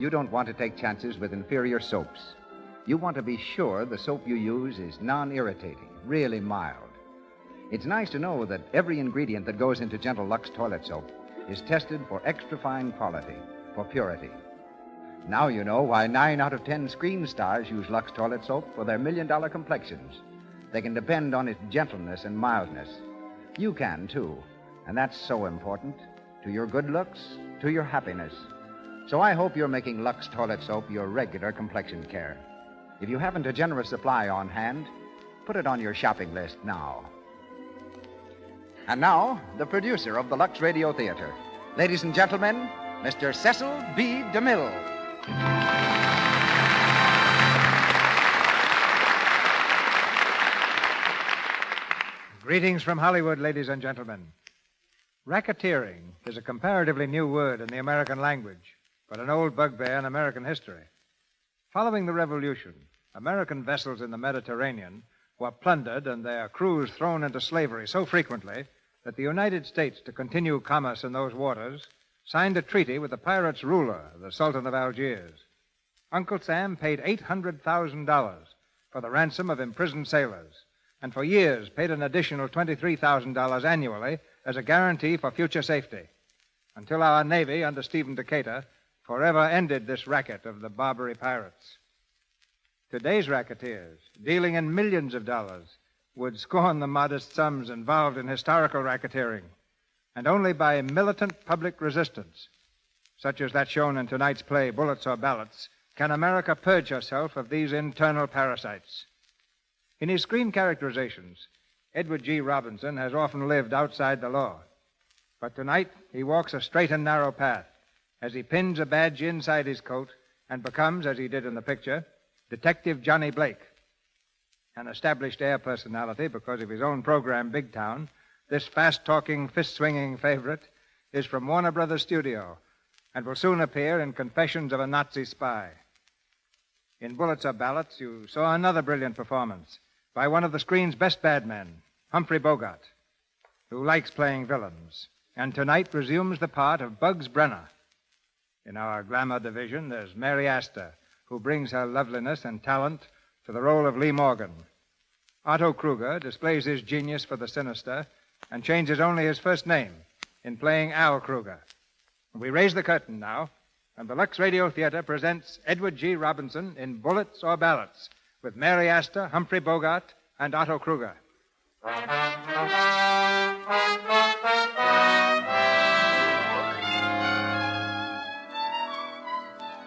You don't want to take chances with inferior soaps. You want to be sure the soap you use is non-irritating, really mild. It's nice to know that every ingredient that goes into Gentle Lux toilet soap is tested for extra fine quality, for purity. Now you know why 9 out of 10 screen stars use Lux toilet soap for their million-dollar complexions. They can depend on its gentleness and mildness. You can, too. And that's so important to your good looks, to your happiness. So I hope you're making Lux toilet soap your regular complexion care. If you haven't a generous supply on hand, put it on your shopping list now. And now, the producer of the Lux Radio Theater. Ladies and gentlemen, Mr. Cecil B. DeMille. Greetings from Hollywood, ladies and gentlemen. Racketeering is a comparatively new word in the American language, but an old bugbear in American history. Following the Revolution, American vessels in the Mediterranean were plundered and their crews thrown into slavery so frequently that the United States, to continue commerce in those waters, signed a treaty with the pirates' ruler, the Sultan of Algiers. Uncle Sam paid $800,000 for the ransom of imprisoned sailors, and for years paid an additional $23,000 annually as a guarantee for future safety, until our Navy, under Stephen Decatur, forever ended this racket of the Barbary pirates. Today's racketeers, dealing in millions of dollars, would scorn the modest sums involved in historical racketeering, and only by militant public resistance, such as that shown in tonight's play, Bullets or Ballots, can America purge herself of these internal parasites. In his screen characterizations, Edward G. Robinson has often lived outside the law, but tonight he walks a straight and narrow path as he pins a badge inside his coat and becomes, as he did in the picture, Detective Johnny Blake. An established air personality because of his own program, Big Town, this fast-talking, fist-swinging favorite is from Warner Brothers Studio and will soon appear in Confessions of a Nazi Spy. In Bullets or Ballots, you saw another brilliant performance by one of the screen's best bad men, Humphrey Bogart, who likes playing villains, and tonight resumes the part of Bugs Brenner. In our glamour division, there's Mary Astor, who brings her loveliness and talent to the role of Lee Morgan. Otto Kruger displays his genius for the sinister and changes only his first name in playing Al Kruger. We raise the curtain now, and the Lux Radio Theater presents Edward G. Robinson in Bullets or Ballots with Mary Astor, Humphrey Bogart, and Otto Kruger.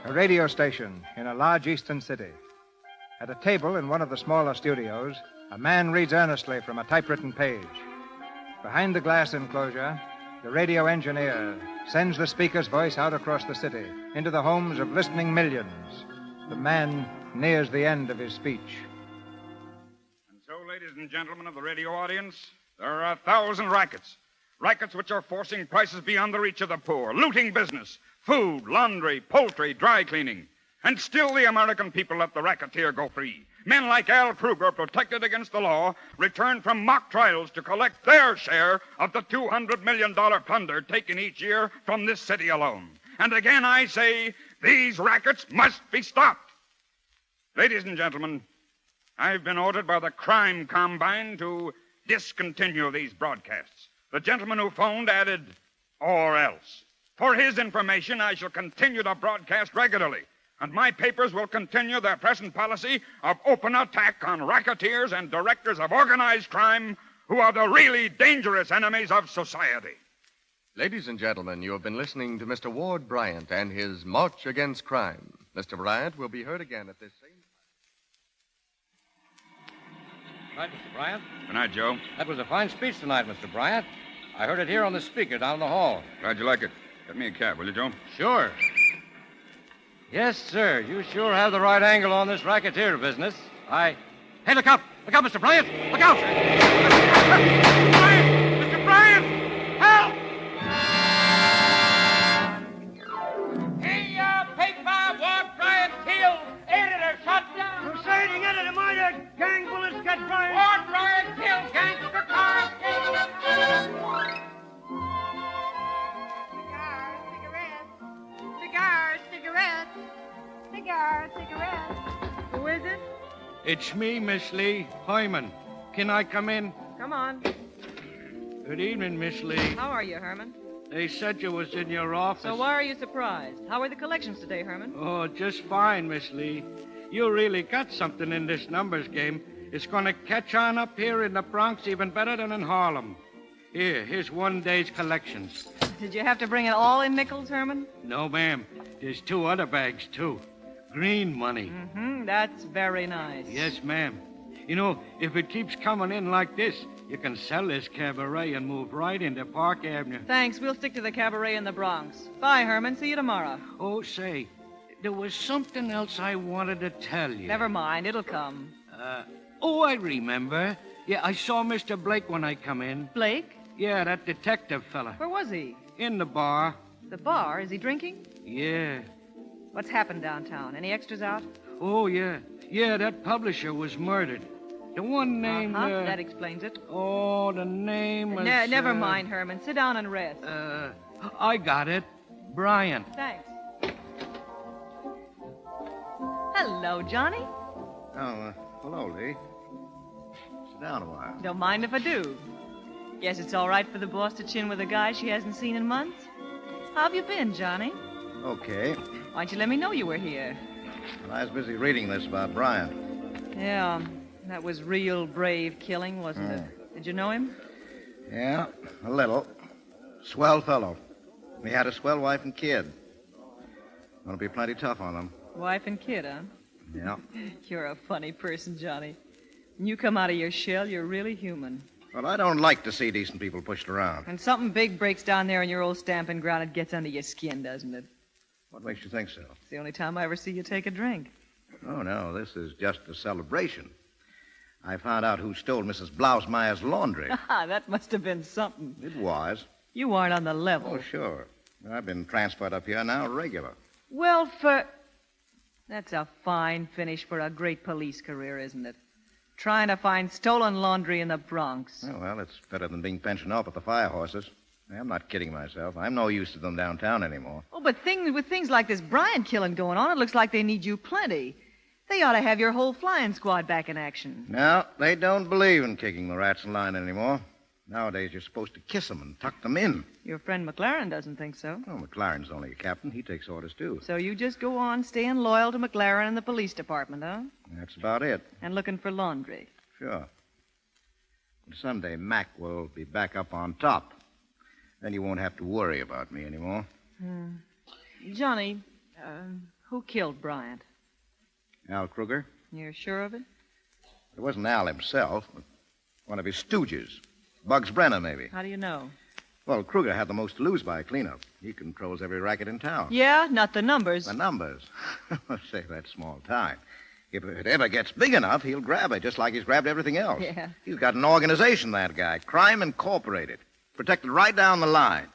A radio station in a large eastern city. At a table in one of the smaller studios, a man reads earnestly from a typewritten page. Behind the glass enclosure, the radio engineer sends the speaker's voice out across the city, into the homes of listening millions. The man nears the end of his speech. And so, ladies and gentlemen of the radio audience, there are 1,000 rackets. Rackets which are forcing prices beyond the reach of the poor, looting business, food, laundry, poultry, dry cleaning. And still the American people let the racketeer go free. Men like Al Kruger, protected against the law, return from mock trials to collect their share of the $200 million plunder taken each year from this city alone. And again I say, these rackets must be stopped. Ladies and gentlemen, I've been ordered by the Crime Combine to discontinue these broadcasts. The gentleman who phoned added, or else. For his information, I shall continue to broadcast regularly, and my papers will continue their present policy of open attack on racketeers and directors of organized crime who are the really dangerous enemies of society. Ladies and gentlemen, you have been listening to Mr. Ward Bryant and his March Against Crime. Mr. Bryant will be heard again at this same time. Good night, Mr. Bryant. Good night, Joe. That was a fine speech tonight, Mr. Bryant. I heard it here on the speaker down the hall. Glad you like it. Get me a cab, will you, Joe? Sure. Yes, sir. You sure have the right angle on this racketeer business. Hey, look out! Look out, Mr. Bryant! Look out! Bryant! Mr. Bryant! Help! Hey, paper, Ward Bryant killed. Editor shot down. Crusading editor, murdered. Gang bullets got Bryant. Ward Bryant killed. Gangster car. Cigars, cigarettes. cigar, cigarette. Who is it? It's me, Miss Lee, Hyman. Can I come in? Come on. Good evening, Miss Lee. How are you, Herman? They said you was in your office. So why are you surprised? How are the collections today, Herman? Oh, just fine, Miss Lee. You really got something in this numbers game. It's going to catch on up here in the Bronx even better than in Harlem. Here's one day's collections. Did you have to bring it all in nickels, Herman? No, ma'am. There's 2 other bags, too. Green money. Mm-hmm. That's very nice. Yes, ma'am. You know, if it keeps coming in like this, you can sell this cabaret and move right into Park Avenue. Thanks. We'll stick to the cabaret in the Bronx. Bye, Herman. See you tomorrow. Oh, say, there was something else I wanted to tell you. Never mind. It'll come. I remember. Yeah, I saw Mr. Blake when I come in. Blake? Yeah, that detective fella. Where was he? In the bar. The bar? Is he drinking? Yeah. What's happened downtown? Any extras out? Oh, yeah. Yeah, that publisher was murdered. The one named... That explains it. Oh, the name was... Never mind, Herman. Sit down and rest. I got it. Bryant. Thanks. Hello, Johnny. Oh, hello, Lee. Sit down a while. Don't mind if I do. Guess it's all right for the boss to chin with a guy she hasn't seen in months. How have you been, Johnny? Okay. Why don't you let me know you were here? Well, I was busy reading this about Bryant. Yeah, that was real brave killing, wasn't it? Did you know him? Yeah, a little. Swell fellow. He had a swell wife and kid. Gonna be plenty tough on them. Wife and kid, huh? Yeah. You're a funny person, Johnny. When you come out of your shell, you're really human. Well, I don't like to see decent people pushed around. When something big breaks down there in your old stamping ground, it gets under your skin, doesn't it? What makes you think so? It's the only time I ever see you take a drink. Oh, no, this is just a celebration. I found out who stole Mrs. Blausmeyer's laundry. That must have been something. It was. You aren't on the level. Oh, sure. I've been transferred up here now regular. Well, That's a fine finish for a great police career, isn't it? Trying to find stolen laundry in the Bronx. Oh, well, it's better than being pensioned off at the fire horses. I'm not kidding myself. I'm no use to them downtown anymore. Oh, but with things like this Bryant killing going on, it looks like they need you plenty. They ought to have your whole flying squad back in action. No, they don't believe in kicking the rats in line anymore. Nowadays, you're supposed to kiss them and tuck them in. Your friend McLaren doesn't think so. Oh, McLaren's only a captain. He takes orders, too. So you just go on staying loyal to McLaren and the police department, huh? That's about it. And looking for laundry. Sure. But someday Mac will be back up on top. Then you won't have to worry about me anymore. Johnny, who killed Bryant? Al Kruger? You're sure of it? It wasn't Al himself, but one of his stooges. Bugs Brenner, maybe. How do you know? Well, Kruger had the most to lose by a cleanup. He controls every racket in town. Yeah, not the numbers. The numbers? Say, that's small time. If it ever gets big enough, he'll grab it, just like he's grabbed everything else. Yeah. He's got an organization, that guy. Crime Incorporated. Protected right down the line.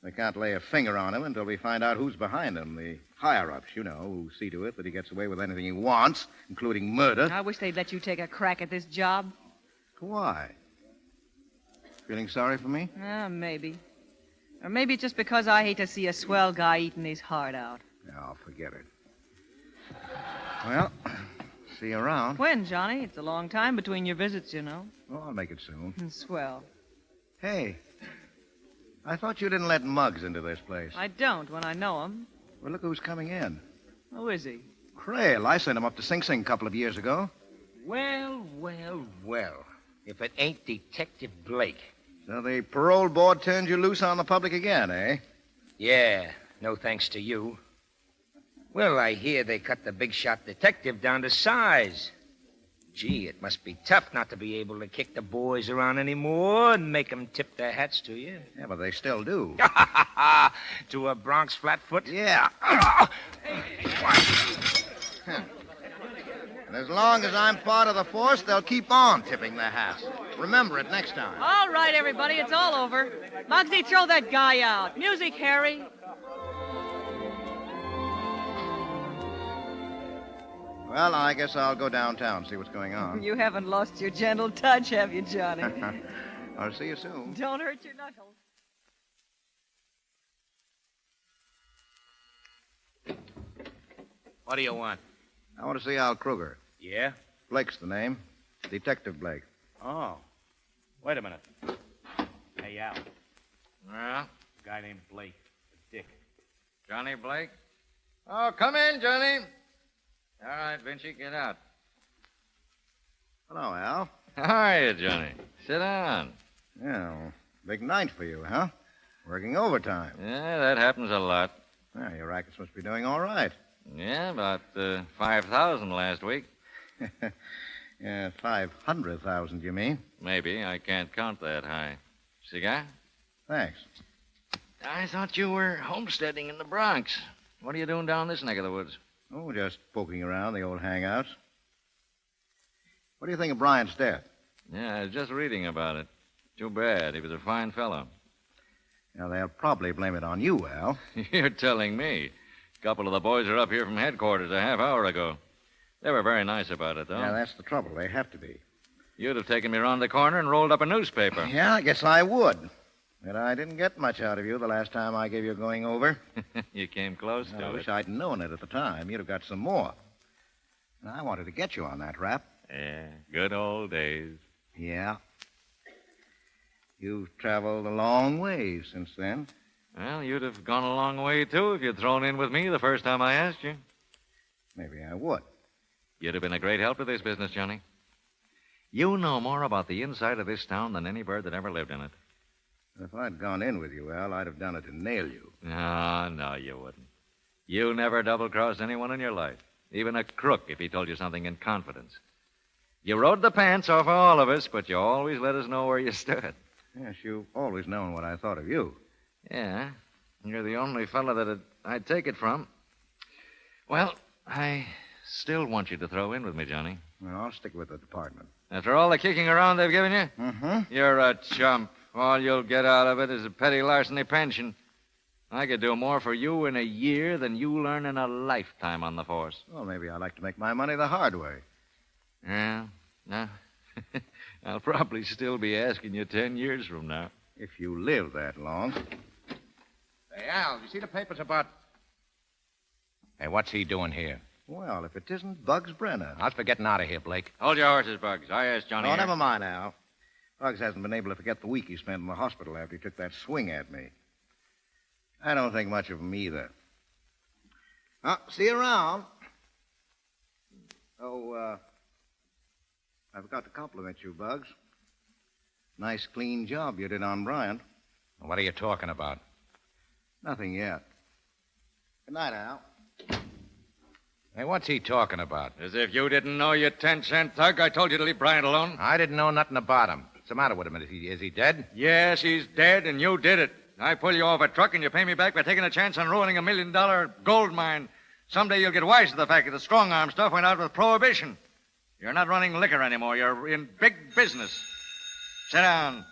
They can't lay a finger on him until we find out who's behind him. The higher-ups, you know, who see to it that he gets away with anything he wants, including murder. I wish they'd let you take a crack at this job. Why? Feeling sorry for me? Maybe. Or maybe it's just because I hate to see a swell guy eating his heart out. Oh, forget it. Well, see you around. When, Johnny? It's a long time between your visits, you know. Oh, I'll make it soon. Swell. Hey, I thought you didn't let Muggs into this place. I don't when I know him. Well, look who's coming in. Who is he? Crail. I sent him up to Sing Sing a couple of years ago. Well. If it ain't Detective Blake. So the parole board turned you loose on the public again, eh? Yeah, no thanks to you. Well, I hear they cut the big shot detective down to size. Gee, it must be tough not to be able to kick the boys around anymore and make them tip their hats to you. Yeah, but they still do. To a Bronx flatfoot? Yeah. And as long as I'm part of the force, they'll keep on tipping their hats. Remember it next time. All right, everybody, it's all over. Muggsy, throw that guy out. Music, Harry. Well, I guess I'll go downtown, see what's going on. You haven't lost your gentle touch, have you, Johnny? I'll see you soon. Don't hurt your knuckles. What do you want? I want to see Al Kruger. Yeah? Blake's the name. Detective Blake. Oh. Wait a minute. Hey, Al. Well, A guy named Blake. Dick. Johnny Blake? Oh, come in, Johnny. All right, Vinci, get out. Hello, Al. How are you, Johnny? Sit down. Yeah, well, big night for you, huh? Working overtime. Yeah, that happens a lot. Well, your rackets must be doing all right. Yeah, about 5,000 last week. Yeah, 500,000, you mean? Maybe. I can't count that high. Cigar? Thanks. I thought you were homesteading in the Bronx. What are you doing down this neck of the woods? Oh, just poking around the old hangouts. What do you think of Bryant's death? Yeah, I was just reading about it. Too bad. He was a fine fellow. Now, they'll probably blame it on you, Al. You're telling me. A couple of the boys are up here from headquarters a half hour ago. They were very nice about it, though. Yeah, that's the trouble. They have to be. You'd have taken me around the corner and rolled up a newspaper. Yeah, I guess I would. But I didn't get much out of you the last time I gave you a going over. You came close to I it. wish I'd known it at the time. You'd have got some more. And I wanted to get you on that rap. Yeah, good old days. Yeah. You've traveled a long way since then. Well, you'd have gone a long way, too, if you'd thrown in with me the first time I asked you. Maybe I would. You'd have been a great help to this business, Johnny. You know more about the inside of this town than any bird that ever lived in it. If I'd gone in with you, Al, I'd have done it to nail you. No, you wouldn't. You never double-crossed anyone in your life, even a crook if he told you something in confidence. You rode the pants off all of us, but you always let us know where you stood. Yes, you've always known what I thought of you. Yeah, you're the only fellow that I'd take it from. Well, I still want you to throw in with me, Johnny. Well, I'll stick with the department. After all the kicking around they've given you? Mm-hmm. You're a chump. All you'll get out of it is a petty larceny pension. I could do more for you in a year than you learn in a lifetime on the force. Well, maybe I like to make my money the hard way. Yeah, no. I'll probably still be asking you 10 years from now. If you live that long. Hey, Al, you see the papers about... Hey, what's he doing here? Well, if it isn't Bugs Brenner. How's for getting out of here, Blake? Hold your horses, Bugs. I asked Johnny. Oh, never mind, Al. Bugs hasn't been able to forget the week he spent in the hospital after he took that swing at me. I don't think much of him either. See you around. Oh, I forgot to compliment you, Bugs. Nice, clean job you did on Bryant. What are you talking about? Nothing yet. Good night, Al. Hey, what's he talking about? As if you didn't know, you 10-cent thug. I told you to leave Bryant alone. I didn't know nothing about him. What's the matter with him? Is he dead? Yes, he's dead, and you did it. I pull you off a truck, and you pay me back by taking a chance on ruining $1 million gold mine. Someday you'll get wise to the fact that the strong-arm stuff went out with Prohibition. You're not running liquor anymore. You're in big business. Sit down.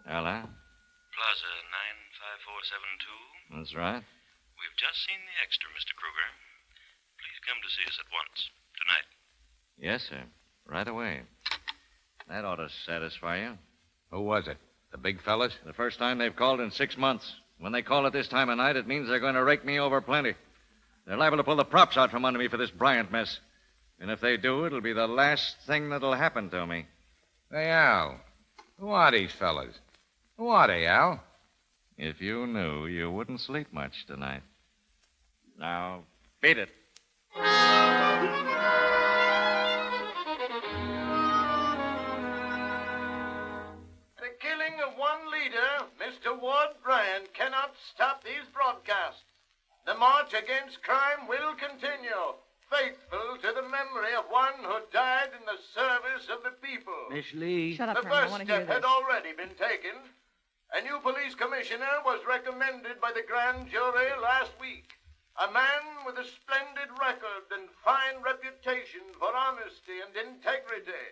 Hello? Plaza 95472. That's right. We've just seen the extra, Mr. Kruger. Please come to see us at once. Tonight. Yes, sir. Right away. That ought to satisfy you. Who was it? The big fellas? The first time they've called in 6 months. When they call at this time of night, it means they're going to rake me over plenty. They're liable to pull the props out from under me for this Bryant mess. And if they do, it'll be the last thing that'll happen to me. Hey, Al. Who are these fellas? Who are they, Al? If you knew, you wouldn't sleep much tonight. Now, beat it. The killing of one leader, Mr. Ward Bryant, cannot stop these broadcasts. The march against crime will continue, faithful to the memory of one who died in the service of the people. Miss Lee. Shut up, The Herman. I first want to hear step had this. already been taken. A new police commissioner was recommended by the grand jury last week. A man with a splendid record and fine reputation for honesty and integrity.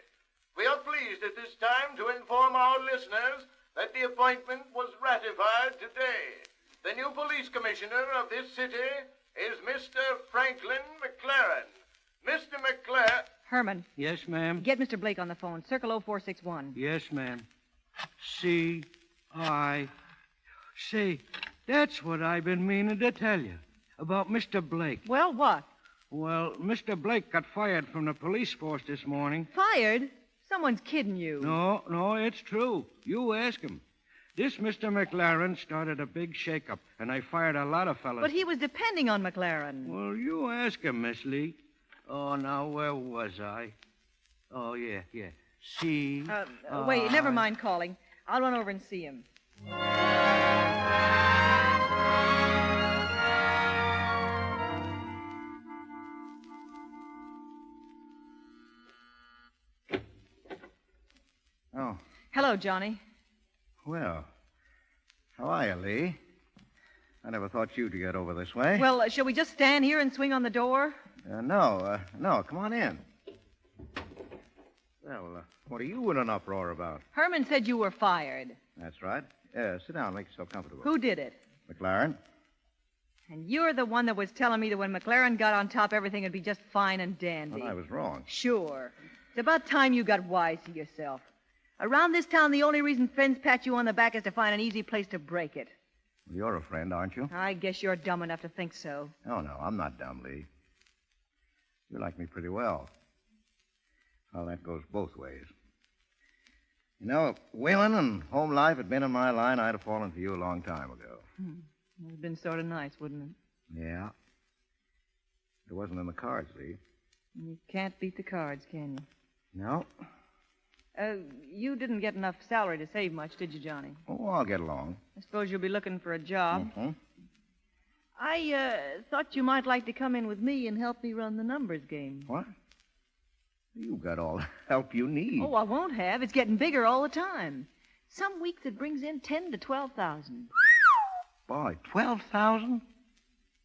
We are pleased at this time to inform our listeners that the appointment was ratified today. The new police commissioner of this city is Mr. Franklin McLaren. Mr. McLaren... Herman, Yes, ma'am. get Mr. Blake on the phone. Circle 0461. Yes, ma'am. C.I. Say, that's what I've been meaning to tell you. About Mr. Blake. Well, what? Well, Mr. Blake got fired from the police force this morning. Fired? Someone's kidding you. No, it's true. You ask him. This Mr. McLaren started a big shakeup, and I fired a lot of fellas. But he was depending on McLaren. Well, you ask him, Miss Lee. Oh, now, where was I? Oh, yeah. See? Wait, never mind calling. I'll run over and see him. Oh. Hello, Johnny. Well, how are you, Lee? I never thought you'd get over this way. Well, shall we just stand here and swing on the door? No. Come on in. Well, what are you in an uproar about? Herman said you were fired. That's right. Sit down. Make yourself comfortable. Who did it? McLaren. And you're the one that was telling me that when McLaren got on top, everything would be just fine and dandy. Well, I was wrong. Sure. It's about time you got wise to yourself. Around this town, the only reason friends pat you on the back is to find an easy place to break it. Well, you're a friend, aren't you? I guess you're dumb enough to think so. Oh, no, I'm not dumb, Lee. You like me pretty well. Well, that goes both ways. You know, if whaling and home life had been in my line, I'd have fallen for you a long time ago. It would have been sort of nice, wouldn't it? Yeah. It wasn't in the cards, Lee. You can't beat the cards, can you? No. You didn't get enough salary to save much, did you, Johnny? Oh, I'll get along. I suppose you'll be looking for a job. Mm-hmm. I thought you might like to come in with me and help me run the numbers game. What? You've got all the help you need. Oh, I won't have. It's getting bigger all the time. Some weeks it brings in 10 to 12,000. Boy, 12,000?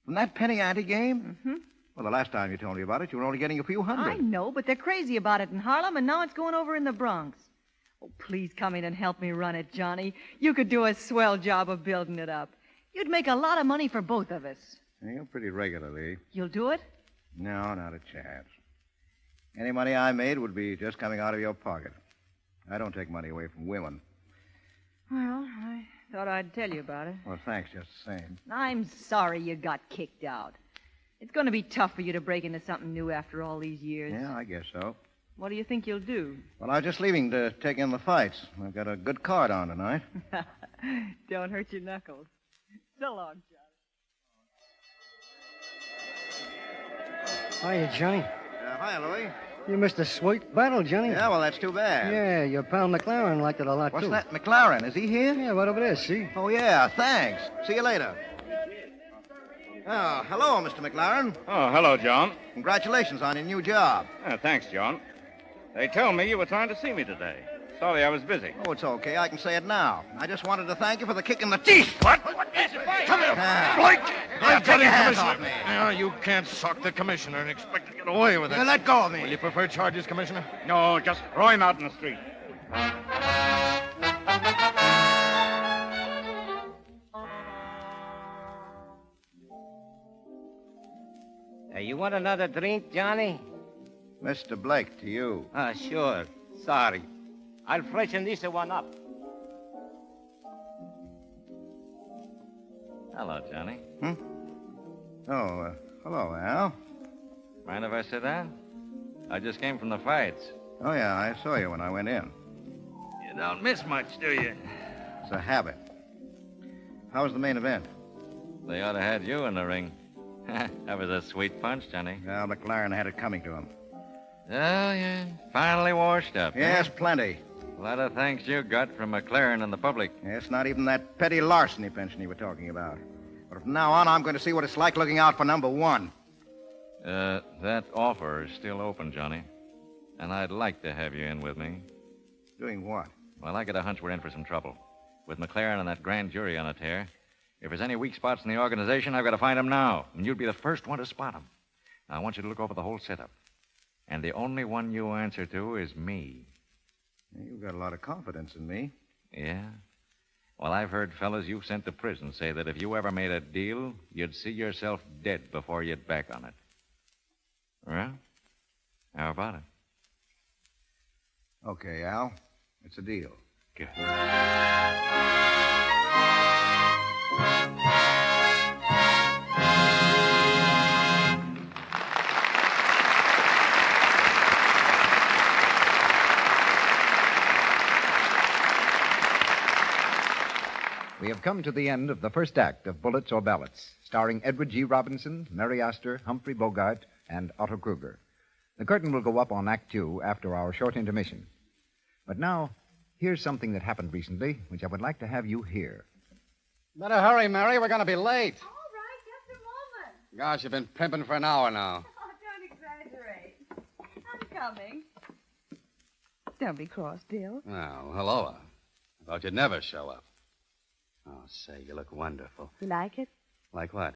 From that penny ante game? Mm-hmm. Well, the last time you told me about it, you were only getting a few hundred. I know, but they're crazy about it in Harlem, and now it's going over in the Bronx. Oh, please come in and help me run it, Johnny. You could do a swell job of building it up. You'd make a lot of money for both of us. You're pretty regularly. You'll do it? No, not a chance. Any money I made would be just coming out of your pocket. I don't take money away from women. Well, I thought I'd tell you about it. Well, thanks just the same. I'm sorry you got kicked out. It's going to be tough for you to break into something new after all these years. Yeah, I guess so. What do you think you'll do? Well, I was just leaving to take in the fights. I've got a good card on tonight. Don't hurt your knuckles. So long, Johnny. Hiya, Johnny. Hi, Louie. You missed a sweet battle, Johnny. Yeah, well, that's too bad. Yeah, your pal McLaren liked it a lot, What's too. that? McLaren? Is he here? Yeah, right over there, see? Oh, yeah, thanks. See you later. Oh, hello, Mr. McLaren. Oh, hello, John. Congratulations on your new job. Thanks, John. They told me you were trying to see me today. Sorry, I was busy. Oh, it's okay. I can say it now. I just wanted to thank you for the kick in the teeth. What is it? Come here. Blake! Take your hands off me. No, you can't sock the commissioner and expect to get away with it. You let go of me. Will you prefer charges, Commissioner? No, just throw him out in the street. You want another drink, Johnny? Mr. Blake, to you. Sure. Sorry. I'll freshen this one up. Hello, Johnny. Oh, hello, Al. Mind if I sit down? I just came from the fights. Oh, yeah, I saw you when I went in. You don't miss much, do you? It's a habit. How was the main event? They ought to have had you in the ring. That was a sweet punch, Johnny. Well, McLaren had it coming to him. Oh, yeah. Finally washed up. Yes, huh? plenty. A lot of thanks you got from McLaren and the public. Yes, not even that petty larceny pension you were talking about. But from now on, I'm going to see what it's like looking out for number one. That offer is still open, Johnny. And I'd like to have you in with me. Doing what? Well, I get a hunch we're in for some trouble. With McLaren and that grand jury on a tear, if there's any weak spots in the organization, I've got to find them now. And you'd be the first one to spot them. Now, I want you to look over the whole setup. And the only one you answer to is me. You've got a lot of confidence in me. Yeah? Well, I've heard fellas you've sent to prison say that if you ever made a deal, you'd see yourself dead before you'd back on it. Well, how about it? Okay, Al. It's a deal. Good. We have come to the end of the first act of Bullets or Ballots, starring Edward G. Robinson, Mary Astor, Humphrey Bogart, and Otto Kruger. The curtain will go up on Act Two after our short intermission. But now, here's something that happened recently, which I would like to have you hear. Better hurry, Mary. We're going to be late. All right, just a moment. Gosh, you've been pimping for an hour now. Oh, don't exaggerate. I'm coming. Don't be cross, Bill. Oh, hello. I thought you'd never show up. Oh, say, you look wonderful. You like it? Like what?